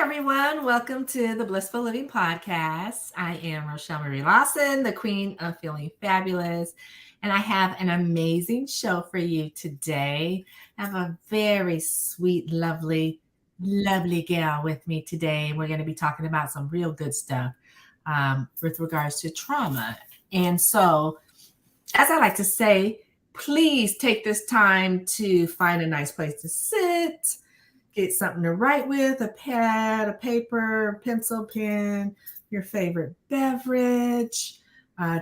everyone. Welcome to the Blissful Living Podcast. I am Rochel Marie-Lawson, the queen of feeling fabulous, and I have an amazing show for you today. I have a very sweet, lovely gal with me today. We're going to be talking about some real good stuff with regards to trauma. And so, as I like to say, please take this time to find a nice place to sit, get something to write with, a pad, a paper, pencil, pen, your favorite beverage.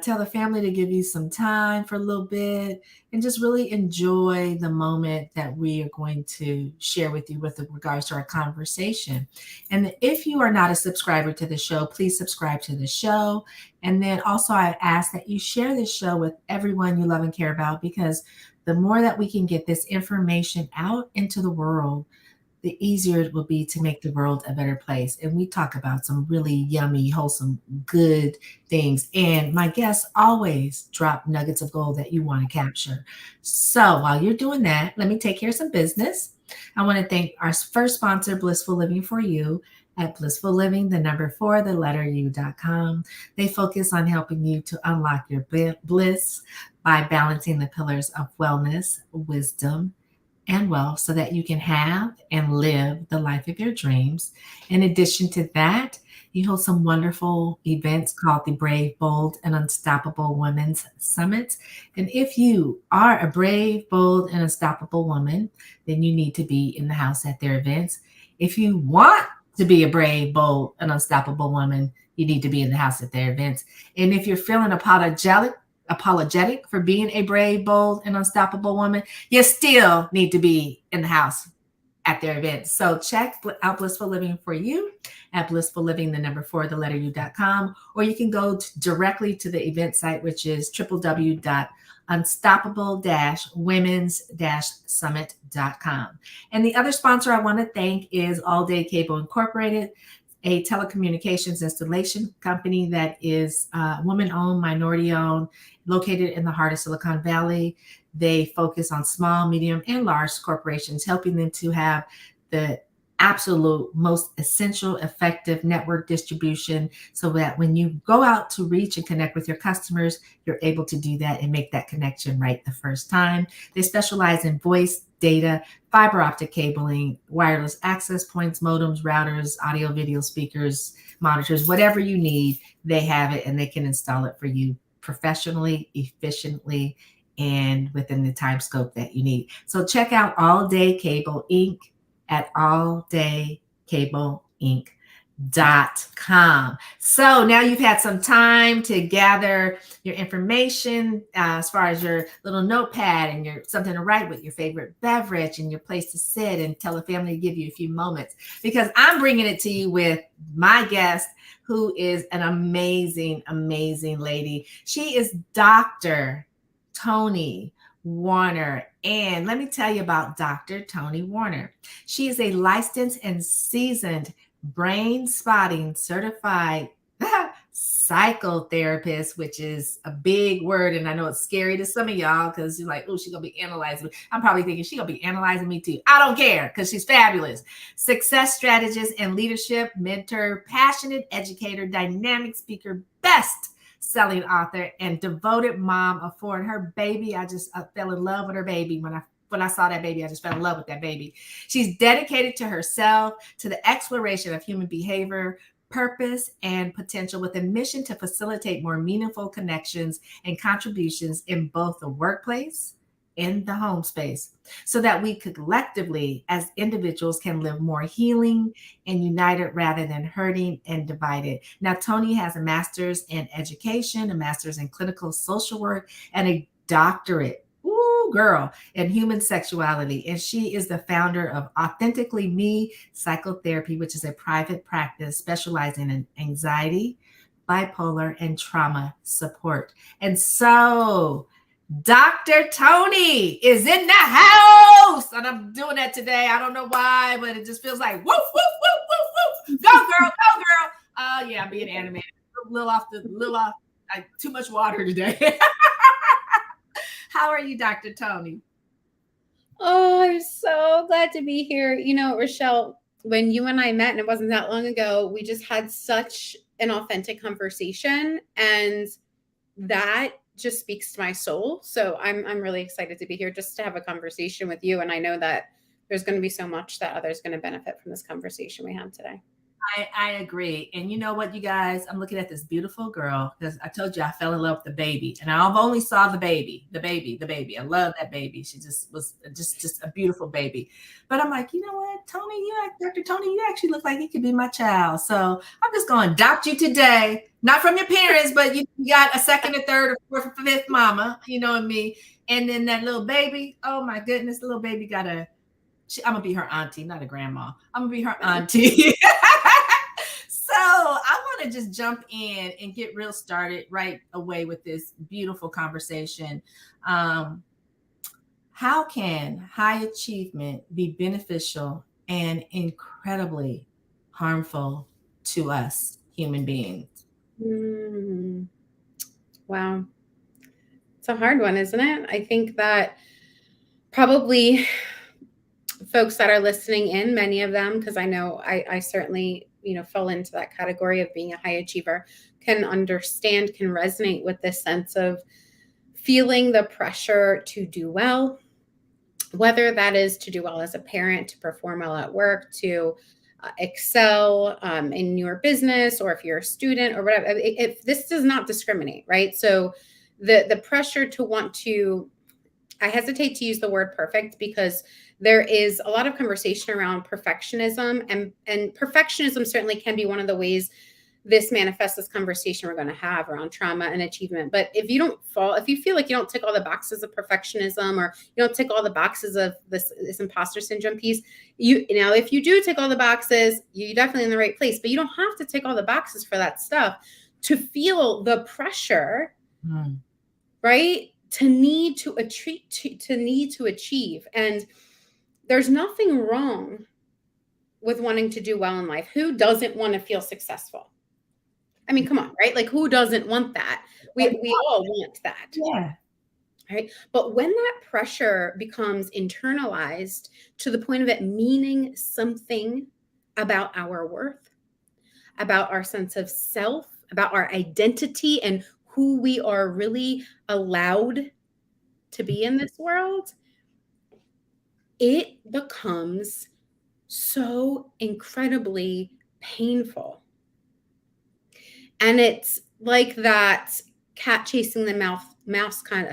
Tell the family to give you some time for a little bit and just really enjoy the moment that we are going to share with you with regards to our conversation. And if you are not a subscriber to the show, please subscribe to the show. And then also, I ask that you share this show with everyone you love and care about, because the more that we can get this information out into the world, the easier it will be to make the world a better place. And we talk about some really yummy, wholesome, good things. And my guests always drop nuggets of gold that you want to capture. So while you're doing that, let me take care of some business. I want to thank our first sponsor, Blissful Living for You, at Blissful Living, the number 4, the letter U.com. They focus on helping you to unlock your bliss by balancing the pillars of wellness, wisdom, and wealth so that you can have and live the life of your dreams. In addition to that, you hold some wonderful events called the Brave, Bold, and Unstoppable Women's Summit. And if you are a brave, bold, and unstoppable woman, then you need to be in the house at their events. If you want to be a brave, bold, and unstoppable woman, you need to be in the house at their events. And if you're feeling apologetic for being a brave, bold, and unstoppable woman, you still need to be in the house at their events. So check out Blissful Living for You at Blissful Living, the number 4, the letter U.com, or you can go directly to the event site, which is www.unstoppable-womens-summit.com. And the other sponsor I want to thank is All Day Cable Incorporated, a telecommunications installation company that is woman-owned, minority-owned, located in the heart of Silicon Valley. They focus on small, medium, and large corporations, helping them to have the absolute most essential, effective network distribution so that when you go out to reach and connect with your customers, you're able to do that and make that connection right the first time. They specialize in voice, data, fiber optic cabling, wireless access points, modems, routers, audio, video speakers, monitors, whatever you need, they have it and they can install it for you professionally, efficiently, and within the time scope that you need. So check out All Day Cable Inc. at alldaycableinc.com. So now you've had some time to gather your information as far as your little notepad and your something to write with, your favorite beverage and your place to sit, and tell the family to give you a few moments, because I'm bringing it to you with my guest, who is an amazing, amazing lady. She is Dr. Toni Warner. And let me tell you about Dr. Toni Warner. She is a licensed and seasoned brain spotting certified psychotherapist, which is a big word. And I know it's scary to some of y'all because you're like, oh, she's going to be analyzing me. I'm probably thinking she's going to be analyzing me too. I don't care, because she's fabulous. Success strategist and leadership mentor, passionate educator, dynamic speaker, best-selling author, and devoted mom of 4. And her baby, I fell in love with her baby. When I saw that baby, I just fell in love with that baby. She's dedicated to herself, to the exploration of human behavior, purpose, and potential, with a mission to facilitate more meaningful connections and contributions in both the workplace and the home space, so that we collectively as individuals can live more healing and united rather than hurting and divided. Now, Toni has a master's in education, a master's in clinical social work, and a doctorate, girl, in human sexuality. And she is the founder of Authentically Me Psychotherapy, which is a private practice specializing in anxiety, bipolar, and trauma support. And so Dr. Toni is in the house, and I'm doing that today. I don't know why, but it just feels like woof, woof, woof, woof, woof. Go girl, go girl. Oh yeah, I'm being animated. A little off, too much water today. How are you, Dr. Toni? Oh, I'm so glad to be here. You know, Rochel, when you and I met, and it wasn't that long ago, we just had such an authentic conversation, and that just speaks to my soul. So I'm really excited to be here just to have a conversation with you. And I know that there's going to be so much that others going to benefit from this conversation we had today. I agree. And you know what, you guys? I'm looking at this beautiful girl because I told you I fell in love with the baby. And I've only saw the baby, the baby, the baby. I love that baby. She just was just a beautiful baby. But I'm like, you know what, Tony, Dr. Tony, you actually look like you could be my child. So I'm just going to adopt you today. Not from your parents, but you got a second or third or fourth or fifth mama, you know what I mean? And then that little baby, oh my goodness, the little baby got I'm going to be her auntie, not a grandma. I'm going to be her auntie. So I want to just jump in and get real started right away with this beautiful conversation. How can high achievement be beneficial and incredibly harmful to us human beings? Wow. It's a hard one, isn't it? I think that probably folks that are listening in, many of them, because I know I certainly, fell into that category of being a high achiever, can understand, can resonate with this sense of feeling the pressure to do well, whether that is to do well as a parent, to perform well at work, to excel in your business, or if you're a student or whatever. If this does not discriminate, right? So the pressure to want to, I hesitate to use the word perfect because there is a lot of conversation around perfectionism, and perfectionism certainly can be one of the ways this manifests this conversation we're going to have around trauma and achievement. But if you feel like you don't tick all the boxes of perfectionism, or you don't tick all the boxes of this imposter syndrome piece, if you do tick all the boxes, you're definitely in the right place. But you don't have to tick all the boxes for that stuff to feel the pressure, right? To need to achieve. And there's nothing wrong with wanting to do well in life. Who doesn't want to feel successful? I mean, come on, right? Like, who doesn't want that? We all want that. Yeah. Right. But when that pressure becomes internalized to the point of it meaning something about our worth, about our sense of self, about our identity, and who we are really allowed to be in this world, it becomes so incredibly painful. And it's like that cat chasing the mouse kind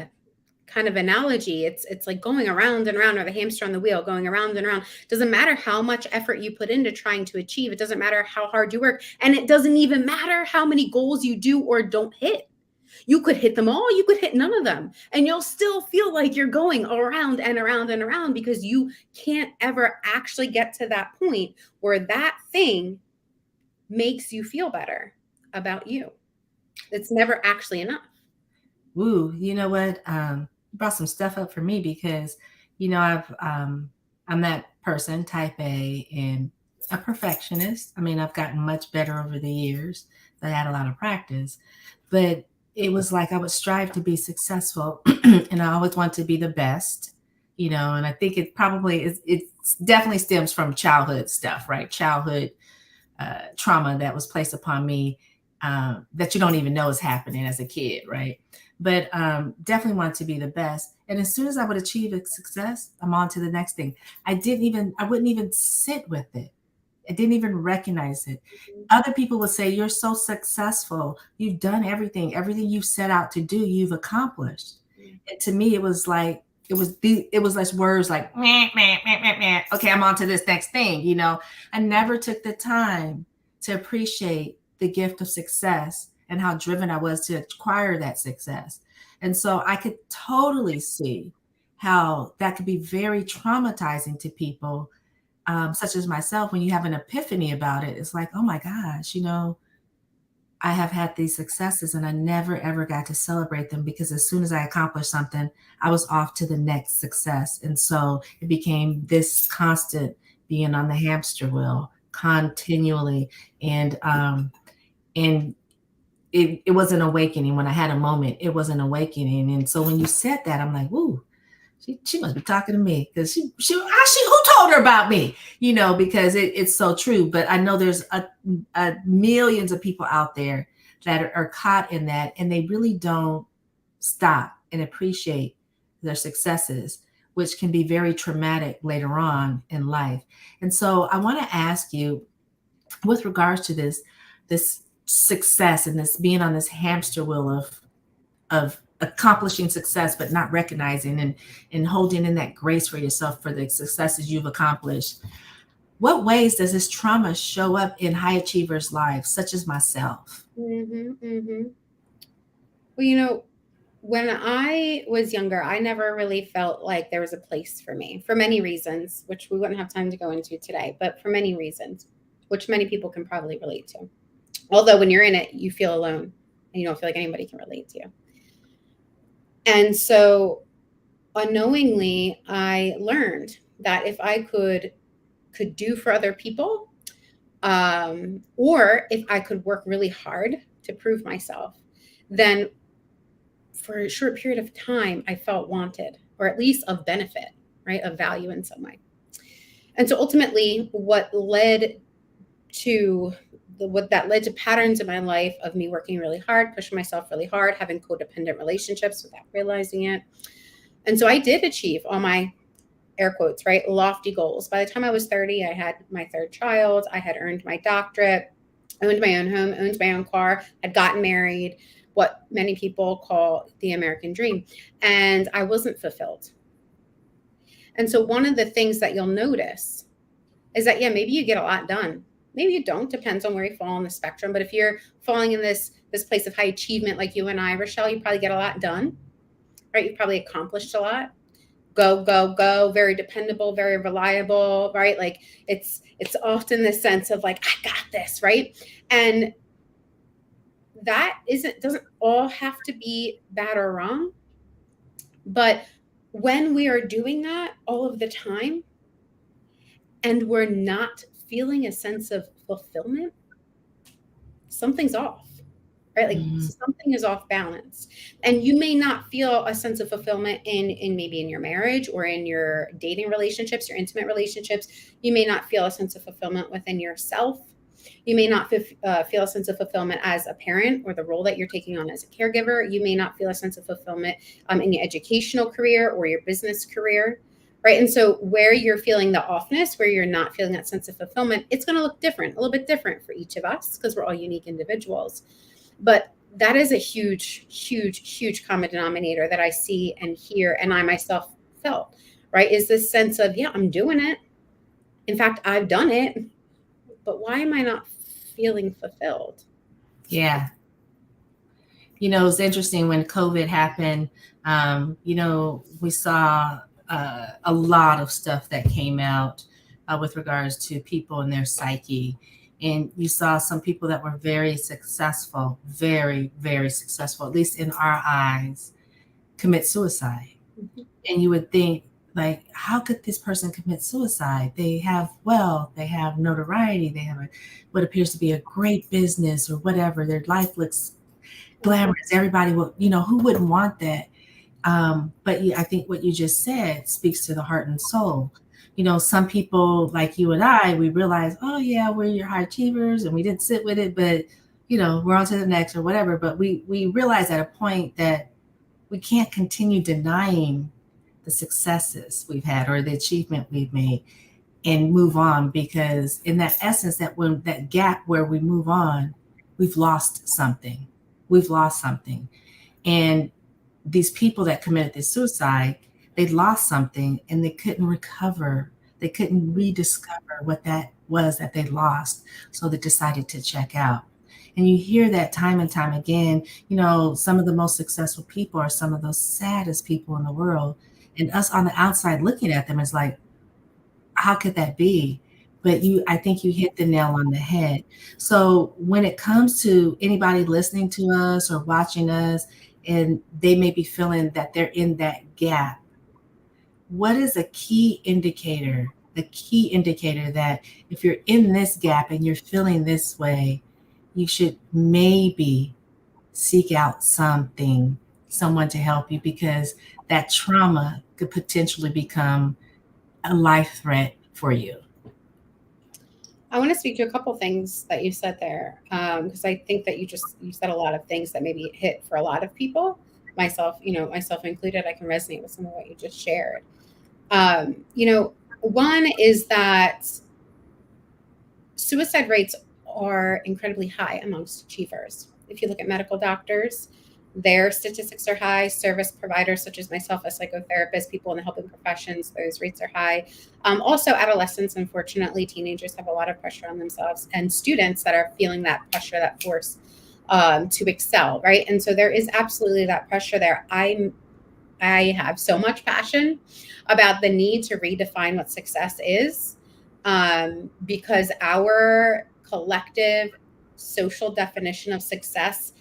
of analogy. It's like going around and around, or the hamster on the wheel going around and around. It doesn't matter how much effort you put into trying to achieve. It doesn't matter how hard you work. And it doesn't even matter how many goals you do or don't hit. You could hit them all, you could hit none of them, and you'll still feel like you're going around and around and around, because you can't ever actually get to that point where that thing makes you feel better about you. It's never actually enough. Woo, you know what? You brought some stuff up for me because, I'm that person, type A, and a perfectionist. I mean, I've gotten much better over the years. I had a lot of practice, but it was like I would strive to be successful and I always want to be the best, and I think it probably is, it definitely stems from childhood stuff, right? Childhood trauma that was placed upon me that you don't even know is happening as a kid, right? But definitely want to be the best. And as soon as I would achieve a success, I'm on to the next thing. I wouldn't even sit with it. I didn't even recognize it. Other people would say, you're so successful. You've done everything you set out to do, you've accomplished. And to me, it was like, it was less words like, meh, meh, meh, meh, meh. Okay, I'm on to this next thing. I never took the time to appreciate the gift of success and how driven I was to acquire that success. And so I could totally see how that could be very traumatizing to people, such as myself. When you have an epiphany about it, it's like, oh my gosh, I have had these successes and I never ever got to celebrate them, because as soon as I accomplished something, I was off to the next success. And so it became this constant being on the hamster wheel continually. And it was an awakening. When I had a moment, it was an awakening. And so when you said that, I'm like, woo, she must be talking to me because she who told her about me, because it's so true. But I know there's a millions of people out there that are caught in that, and they really don't stop and appreciate their successes, which can be very traumatic later on in life. And so I want to ask you, with regards to this success and this being on this hamster wheel of accomplishing success but not recognizing and holding in that grace for yourself for the successes you've accomplished, what ways does this trauma show up in high achievers' lives, such as myself? Well, when I was younger, I never really felt like there was a place for me for many reasons, which we wouldn't have time to go into today, but for many reasons, which many people can probably relate to. Although when you're in it, you feel alone and you don't feel like anybody can relate to you. And so unknowingly, I learned that if I could do for other people, or if I could work really hard to prove myself, then for a short period of time, I felt wanted, or at least of benefit, right? Of value in some way. And so ultimately, what led to patterns in my life of me working really hard, pushing myself really hard, having codependent relationships without realizing it. And so I did achieve all my, air quotes, right, lofty goals. By the time I was 30, I had my third child. I had earned my doctorate, owned my own home, owned my own car, had gotten married, what many people call the American dream. And I wasn't fulfilled. And so one of the things that you'll notice is that, maybe you get a lot done. Maybe you don't, depends on where you fall on the spectrum. But if you're falling in this place of high achievement like you and I, Rochelle, you probably get a lot done, right? You've probably accomplished a lot. Go, very dependable, very reliable, right? Like it's often this sense of like, I got this, right? And that doesn't all have to be bad or wrong. But when we are doing that all of the time and we're not feeling a sense of fulfillment, something's off, right? Like something is off balance. And you may not feel a sense of fulfillment in maybe in your marriage or in your dating relationships, your intimate relationships. You may not feel a sense of fulfillment within yourself. You may not feel a sense of fulfillment as a parent or the role that you're taking on as a caregiver. You may not feel a sense of fulfillment in your educational career or your business career, right? And so where you're feeling the offness, where you're not feeling that sense of fulfillment, it's going to look different, a little bit different for each of us because we're all unique individuals. But that is a huge, huge, huge common denominator that I see and hear, and I myself felt, right? Is this sense of, I'm doing it. In fact, I've done it, but why am I not feeling fulfilled? Yeah. It's interesting when COVID happened, we saw a lot of stuff that came out with regards to people and their psyche. And you saw some people that were very successful, very, very successful, at least in our eyes, commit suicide. Mm-hmm. And you would think, like, how could this person commit suicide? They have wealth, they have notoriety, they have what appears to be a great business or whatever. Their life looks glamorous. Everybody will, who wouldn't want that? But I think what you just said speaks to the heart and soul. Some people like you and I, we realize, oh yeah, we're your high achievers and we didn't sit with it, but we're on to the next or whatever. But we realize at a point that we can't continue denying the successes we've had or the achievement we've made and move on, because in that essence, that gap where we move on, we've lost something. And these people that committed this suicide, they lost something and they couldn't recover. They couldn't rediscover what that was that they lost. So they decided to check out. And you hear that time and time again. Some of the most successful people are some of those saddest people in the world. And us on the outside looking at them is like, how could that be? But I think you hit the nail on the head. So when it comes to anybody listening to us or watching us, and they may be feeling that they're in that gap, what is a key indicator? The key indicator that if you're in this gap and you're feeling this way, you should maybe seek out something someone to help you, because that trauma could potentially become a life threat for you. I want to speak to a couple things that you said there, because I think that you said a lot of things that maybe hit for a lot of people, myself included. I can resonate with some of what you just shared. One is that suicide rates are incredibly high amongst achievers. If you look at medical doctors, their statistics are high. Service providers such as myself, a psychotherapist, people in the helping professions, those rates are high. Also, adolescents, unfortunately, teenagers have a lot of pressure on themselves, and students that are feeling that pressure, that force to excel, right? And so there is absolutely that pressure there. I have so much passion about the need to redefine what success is, because our collective social definition of success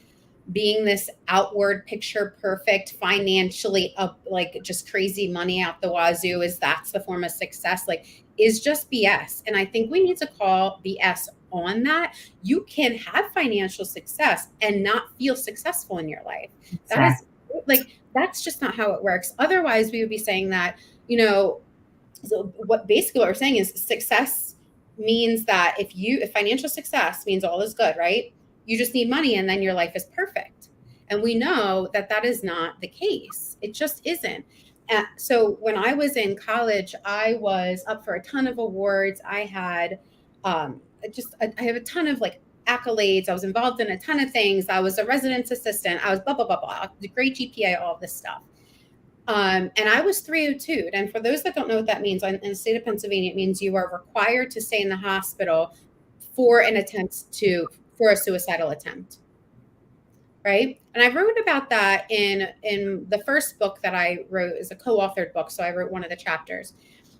being this outward picture perfect, financially up, like just crazy money out the wazoo, that's the form of success, like, is just BS. And I think we need to call BS on that. You can have financial success and not feel successful in your life. Exactly. That's just not how it works. Otherwise, we would be saying that, so what we're saying is success means that if financial success means all is good, right? You just need money and then your life is perfect. And we know that that is not the case. It just isn't. So when I was in college, I was up for a ton of awards. I had I have a ton of like accolades. I was involved in a ton of things. I was a residence assistant. I was blah, blah, blah, blah, the great GPA, all of this stuff. And I was 302'd. And for those that don't know what that means, in the state of Pennsylvania, it means you are required to stay in the hospital for a suicidal attempt. Right. And I wrote about that in the first book that I wrote, is a co-authored book. So I wrote one of the chapters,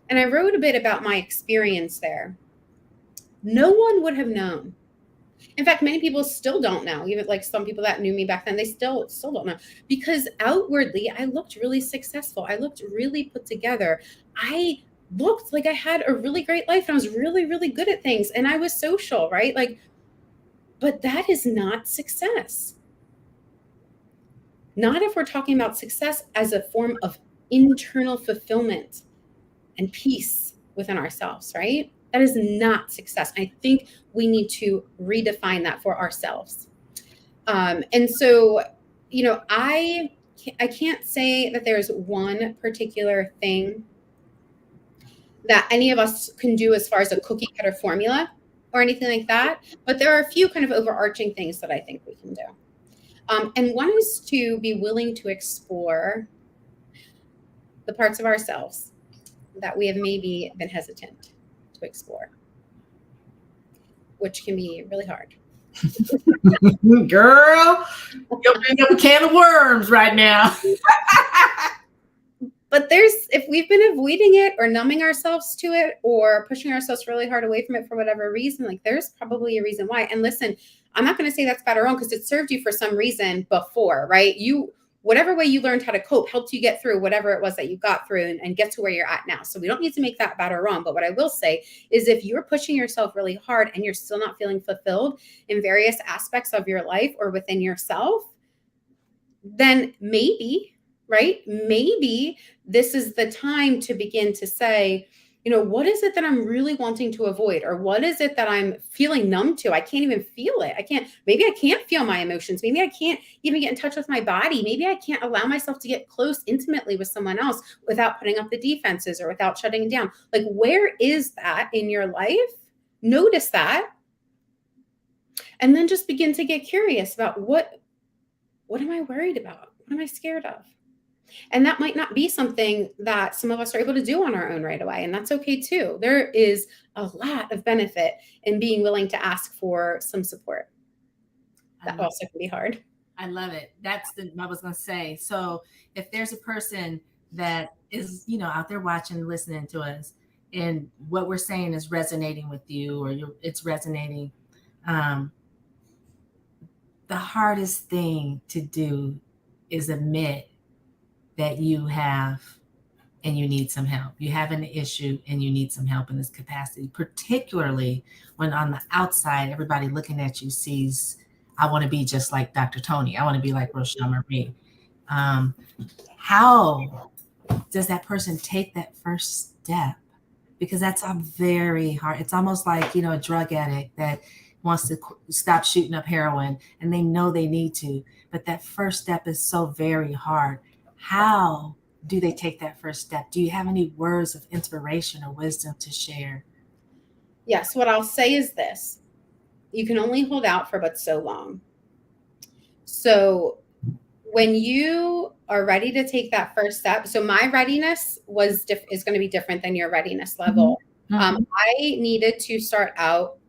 and I wrote a bit about my experience there. No one would have known. In fact, many people still don't know. Even like some people that knew me back then, they still don't know, because outwardly I looked really successful. I looked really put together. I looked like I had a really great life, and I was really, really good at things, and I was social, right? Like, but that is not success. Not if we're talking about success as a form of internal fulfillment and peace within ourselves, right? That is not success. I think we need to redefine that for ourselves. And so, I can't say that there's one particular thing that any of us can do as far as a cookie cutter formula or anything like that. But there are a few kind of overarching things that I think we can do. And one is to be willing to explore the parts of ourselves that we have maybe been hesitant to explore, which can be really hard. Girl, you're bringing up a can of worms right now. But if we've been avoiding it or numbing ourselves to it or pushing ourselves really hard away from it for whatever reason, like, there's probably a reason why. And listen, I'm not going to say that's bad or wrong, because it served you for some reason before, right? Whatever way you learned how to cope helped you get through whatever it was that you got through and get to where you're at now. So we don't need to make that bad or wrong. But what I will say is, if you're pushing yourself really hard and you're still not feeling fulfilled in various aspects of your life or within yourself, then maybe, right? Maybe this is the time to begin to say, what is it that I'm really wanting to avoid? Or what is it that I'm feeling numb to? I can't even feel it. Maybe I can't feel my emotions. Maybe I can't even get in touch with my body. Maybe I can't allow myself to get close intimately with someone else without putting up the defenses or without shutting down. Like, where is that in your life? Notice that. And then just begin to get curious about what am I worried about? What am I scared of? And that might not be something that some of us are able to do on our own right away. And that's okay too. There is a lot of benefit in being willing to ask for some support. That also can be hard. I love it. I was going to say. So if there's a person that is, out there watching, listening to us, and what we're saying is resonating with you, or it's resonating, the hardest thing to do is admit that you have and you need some help. You have an issue and you need some help in this capacity, particularly when on the outside, everybody looking at you sees, I want to be just like Dr. Tony. I want to be like Rochel Marie. How does that person take that first step? Because that's a very hard. It's almost like, a drug addict that wants to stop shooting up heroin and they know they need to, but that first step is so very hard. How do they take that first step? Do you have any words of inspiration or wisdom to share? Yes, what I'll say is this: you can only hold out for but so long. So when you are ready to take that first step, so my readiness is going to be different than your readiness level. Mm-hmm. I needed to start out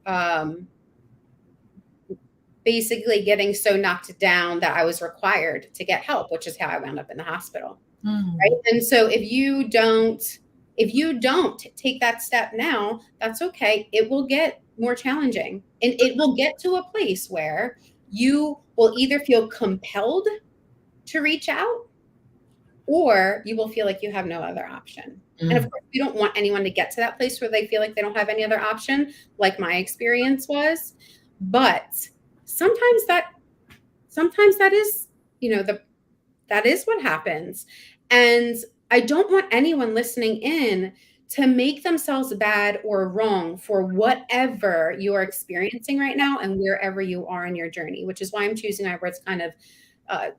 basically getting so knocked down that I was required to get help, which is how I wound up in the hospital. Mm-hmm. Right. And so if you don't take that step now, that's okay. It will get more challenging, and it will get to a place where you will either feel compelled to reach out, or you will feel like you have no other option. And of Mm. course, we don't want anyone to get to that place where they feel like they don't have any other option, like my experience was. But sometimes that sometimes that is, that is what happens. And I don't want anyone listening in to make themselves bad or wrong for whatever you are experiencing right now and wherever you are in your journey, which is why I'm choosing my words kind of uh,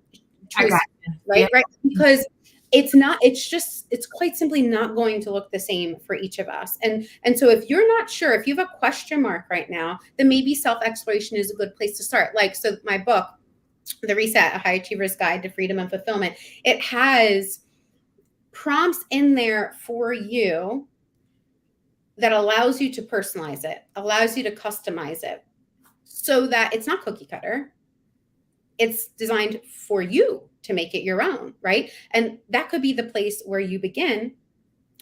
I got truthful, you. right? Yeah. Right. Because it's quite simply not going to look the same for each of us. And so if you're not sure, if you have a question mark right now, then maybe self-exploration is a good place to start. Like, so my book, The Reset, A High Achiever's Guide to Freedom and Fulfillment, it has prompts in there for you that allows you to personalize it, allows you to customize it so that it's not cookie cutter. It's designed for you to make it your own, right? And that could be the place where you begin.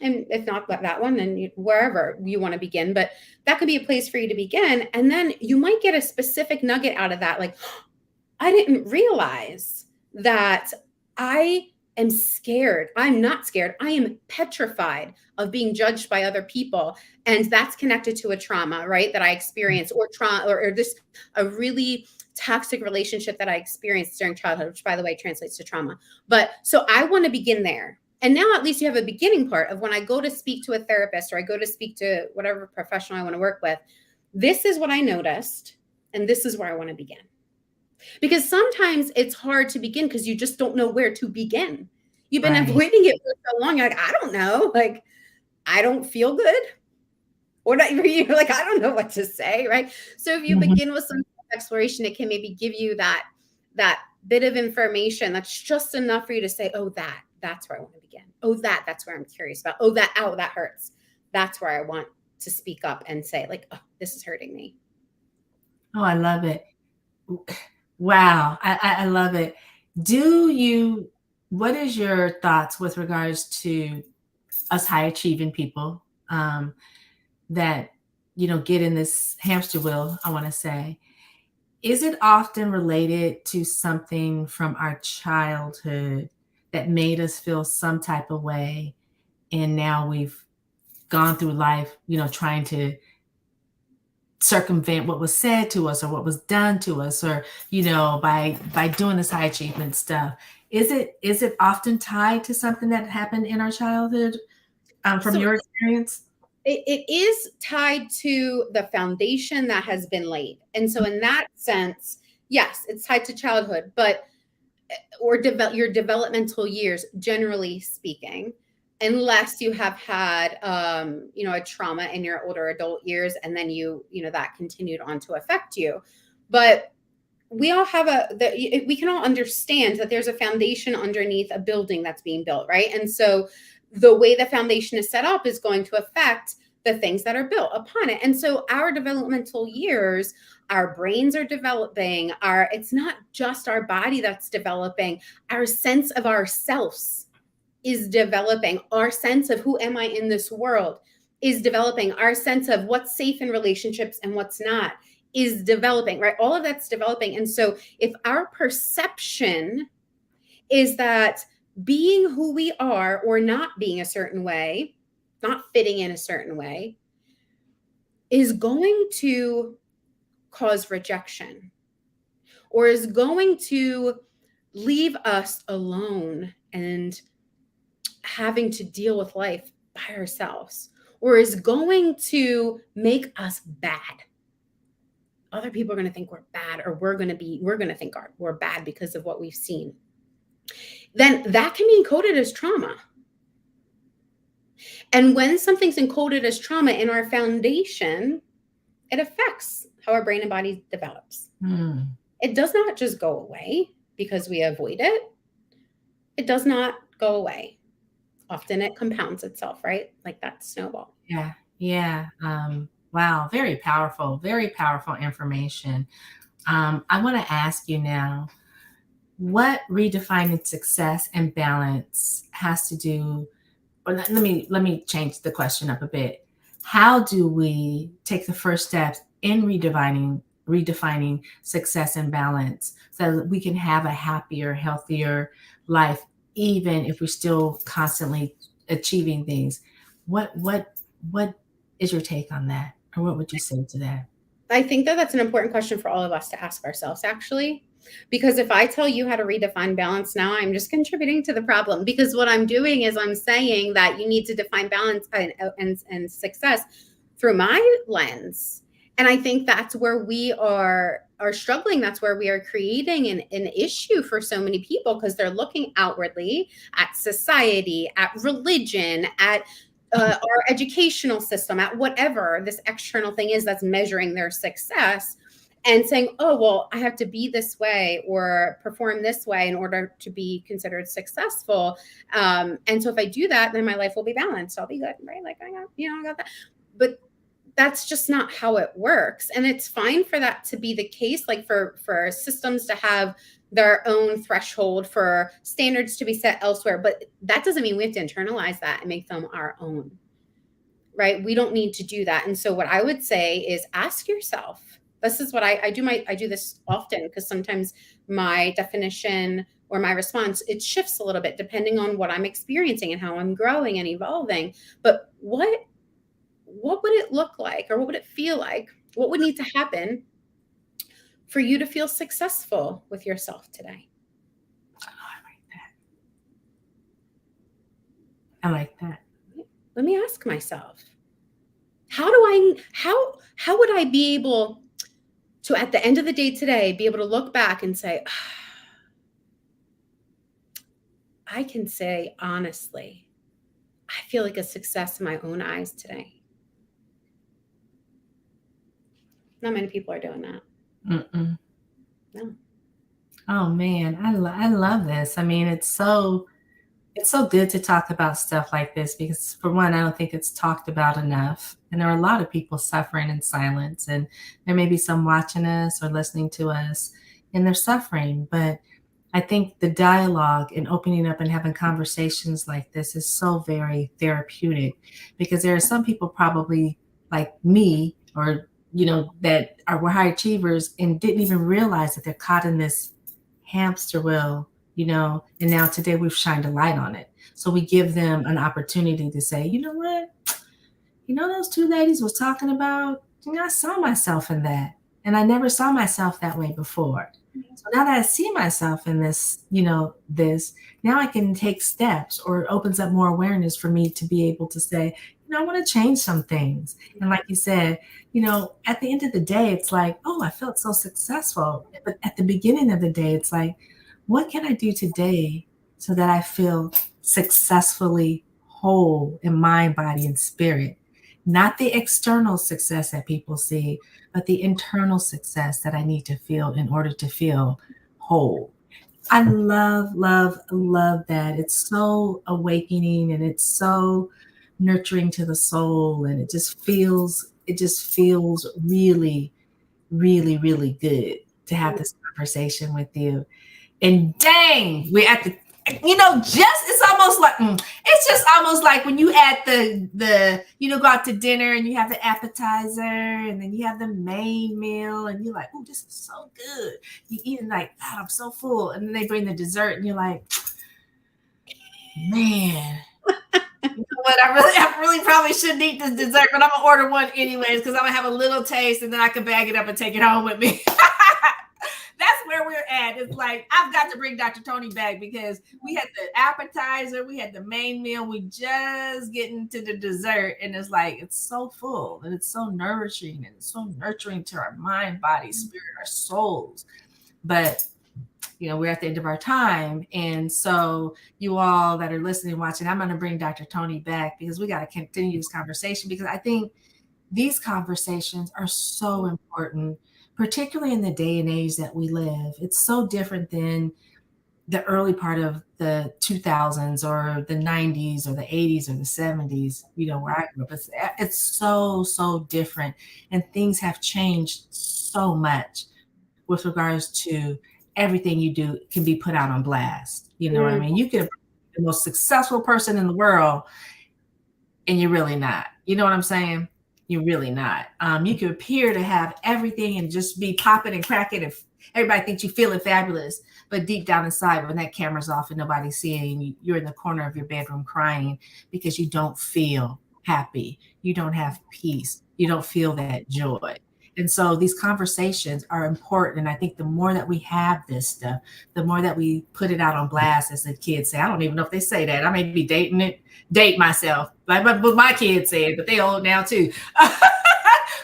And if not that one, then wherever you want to begin, but that could be a place for you to begin. And then you might get a specific nugget out of that. Like, I didn't realize that I am scared. I'm not scared. I am petrified of being judged by other people. And that's connected to a trauma, right? That I experienced, or trauma, or this, a really toxic relationship that I experienced during childhood, which by the way translates to trauma. But so I want to begin there. And now at least you have a beginning part of when I go to speak to a therapist or I go to speak to whatever professional I want to work with. This is what I noticed, and this is where I want to begin. Because sometimes it's hard to begin because you just don't know where to begin. You've been Right. avoiding it for so long. You're like, I don't know. Like, I don't feel good. Or not, you're like, I don't know what to say. Right. So if you Mhm. begin with some exploration, it can maybe give you that bit of information that's just enough for you to say, oh, that's where I want to begin. Oh, that's where I'm curious about. Oh, that hurts. That's where I want to speak up and say, like, oh, this is hurting me. Oh, I love it. Wow. I love it. Do you, what is your thoughts with regards to us high achieving people that, get in this hamster wheel, I want to say? Is it often related to something from our childhood that made us feel some type of way? And now we've gone through life, trying to circumvent what was said to us or what was done to us, or by doing this high achievement stuff. Is it often tied to something that happened in our childhood, from So your experience? it is tied to the foundation that has been laid. And so in that sense, yes, it's tied to childhood, but or your developmental years, generally speaking, unless you have had a trauma in your older adult years, and then that continued on to affect you. But we all have we can all understand that there's a foundation underneath a building that's being built, right? And so the way the foundation is set up is going to affect the things that are built upon it. And so our developmental years, our brains are developing, it's not just our body that's developing, our sense of ourselves is developing, our sense of who am I in this world is developing, our sense of what's safe in relationships and what's not is developing, right? All of that's developing. And so if our perception is that being who we are or not being a certain way, not fitting in a certain way, is going to cause rejection, or is going to leave us alone and having to deal with life by ourselves, or is going to make us bad. Other people are going to think we're bad, or we're going to think we're bad because of what we've seen. Then that can be encoded as trauma. And when something's encoded as trauma in our foundation, it affects how our brain and body develops. It does not just go away because we avoid it. It does not go away. Often it compounds itself, right? Like that snowball. Yeah. Wow. Very powerful information. I want to ask you now, what redefining success and balance has to do, or let me change the question up a bit. How do we take the first steps in redefining success and balance so that we can have a happier, healthier life, even if we're still constantly achieving things? What is your take on that? Or what would you say to that? I think that that's an important question for all of us to ask ourselves, actually. Because if I tell you how to redefine balance now, I'm just contributing to the problem. Because what I'm doing is I'm saying that you need to define balance and success through my lens. And I think that's where we are struggling. That's where we are creating an issue for so many people, because they're looking outwardly at society, at religion, at our educational system, at whatever this external thing is that's measuring their success, and saying, oh, well, I have to be this way or perform this way in order to be considered successful. And so if I do that, then my life will be balanced. I'll be good, right? Like I got that. But that's just not how it works. And it's fine for that to be the case, like for systems to have their own threshold, for standards to be set elsewhere. But that doesn't mean we have to internalize that and make them our own, right? We don't need to do that. And so what I would say is ask yourself, this is what I do. I do this often, because sometimes my definition or my response, it shifts a little bit depending on what I'm experiencing and how I'm growing and evolving. But what would it look like, or what would it feel like? What would need to happen for you to feel successful with yourself today? I like that. Let me ask myself, how would I be able to, at the end of the day today, be able to look back and say, I can say honestly, I feel like a success in my own eyes today. Not many people are doing that. No. Oh man, I love this. I mean, it's so good to talk about stuff like this, because for one, I don't think it's talked about enough. And there are a lot of people suffering in silence, and there may be some watching us or listening to us and they're suffering. But I think the dialogue and opening up and having conversations like this is so very therapeutic, because there are some people probably like me, or that were high achievers and didn't even realize that they're caught in this hamster wheel, and now today we've shined a light on it. So we give them an opportunity to say, you know what, those two ladies was talking about, I saw myself in that. And I never saw myself that way before. So now that I see myself in this, now I can take steps, or it opens up more awareness for me to be able to say, I want to change some things. And like you said, at the end of the day, it's like, oh, I felt so successful. But at the beginning of the day, it's like, what can I do today so that I feel successfully whole in mind, body, and spirit? Not the external success that people see, but the internal success that I need to feel in order to feel whole. I love, love, love that. It's so awakening, and it's so nurturing to the soul. And it just feels really, really, really good to have this conversation with you. And dang, we're at the, it's just almost like when you add the go out to dinner and you have the appetizer and then you have the main meal and you're like, oh, this is so good. You eat it like, God, I'm so full. And then they bring the dessert and you're like, man, what? I really probably shouldn't eat this dessert, but I'm gonna order one anyways, because I'm gonna have a little taste and then I can bag it up and take it home with me. That's where we're at. It's like, I've got to bring Dr. Tony back because we had the appetizer, we had the main meal, we just getting to the dessert. And it's like, it's so full and it's so nourishing and it's so nurturing to our mind, body, spirit, our souls. But we're at the end of our time. And so you all that are listening, watching, I'm going to bring Dr. Tony back because we got to continue this conversation, because I think these conversations are so important, particularly in the day and age that we live. It's so different than the early part of the 2000s or the 90s or the 80s or the 70s, where I grew up. It's so, so different. And things have changed so much with regards to everything you do can be put out on blast. You know what I mean? You could be the most successful person in the world and you're really not. You know what I'm saying? You're really not. You could appear to have everything and just be popping and cracking, and everybody thinks you're feeling fabulous. But deep down inside, when that camera's off and nobody's seeing you, you're in the corner of your bedroom crying because you don't feel happy. You don't have peace. You don't feel that joy. And so these conversations are important. And I think the more that we have this stuff, the more that we put it out on blast, as the kids say. I don't even know if they say that. I may be date myself, like what my kids said, but they old now too.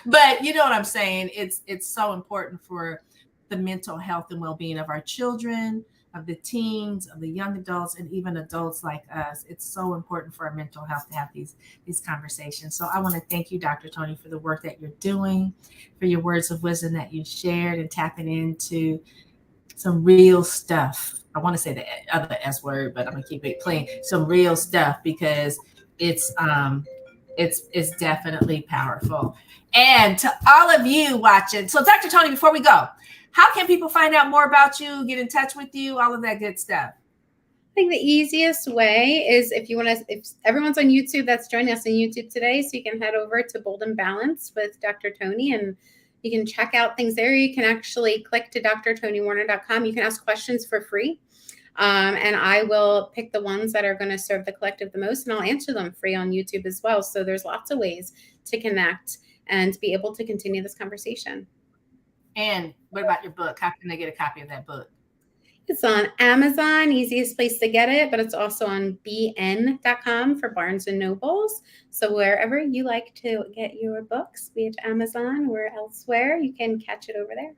But you know what I'm saying? It's so important for the mental health and well-being of our children, of the teens, of the young adults, and even adults like us. It's so important for our mental health to have these conversations. So I want to thank you, Dr. Tony, for the work that you're doing, for your words of wisdom that you shared, and tapping into some real stuff. I want to say the other S word, but I'm gonna keep it clean. Some real stuff, because it's definitely powerful. And to all of you watching, so Dr. Tony, before we go, how can people find out more about you, get in touch with you, all of that good stuff? I think the easiest way is if everyone's on YouTube that's joining us on YouTube today, so you can head over to Bold and Balance with Dr. Tony, and you can check out things there. You can actually click to drtonywarner.com. You can ask questions for free. And I will pick the ones that are going to serve the collective the most, and I'll answer them free on YouTube as well. So there's lots of ways to connect and be able to continue this conversation. And what about your book? How can they get a copy of that book? It's on Amazon, easiest place to get it, but it's also on bn.com for Barnes and Nobles. So wherever you like to get your books, be it Amazon or elsewhere, you can catch it over there.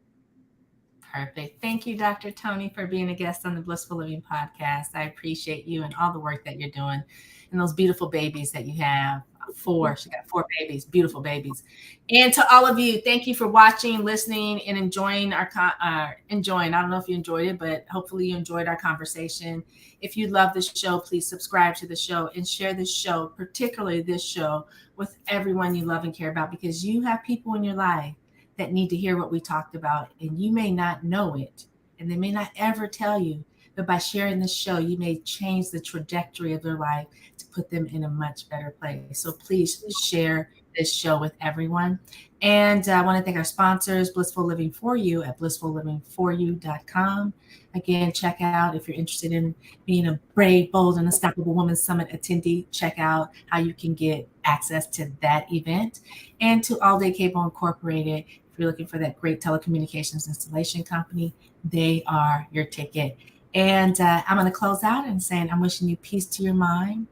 Perfect. Thank you, Dr. Tony, for being a guest on the Blissful Living podcast. I appreciate you and all the work that you're doing, and those beautiful babies that you have. She got 4 babies, beautiful babies. And to all of you, thank you for watching, listening, and enjoying I don't know if you enjoyed it, but hopefully you enjoyed our conversation. If you love this show, please subscribe to the show and share this show, particularly this show, with everyone you love and care about, because you have people in your life that need to hear what we talked about, and you may not know it, and they may not ever tell you, but by sharing this show, you may change the trajectory of their life to put them in a much better place. So please share this show with everyone. And I want to thank our sponsors, Blissful Living For You at blissfullivingforyou.com. Again, check out, if you're interested in being a brave, bold, and unstoppable woman summit attendee, check out how you can get access to that event. And to All Day Cable Incorporated, if you're looking for that great telecommunications installation company, they are your ticket. And I'm going to close out and saying, I'm wishing you peace to your mind,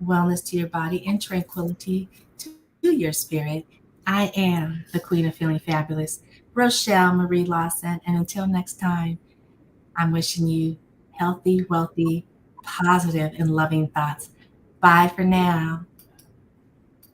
wellness to your body, and tranquility to your spirit. I am the Queen of Feeling Fabulous, Rochel Marie-Lawson. And until next time, I'm wishing you healthy, wealthy, positive, and loving thoughts. Bye for now.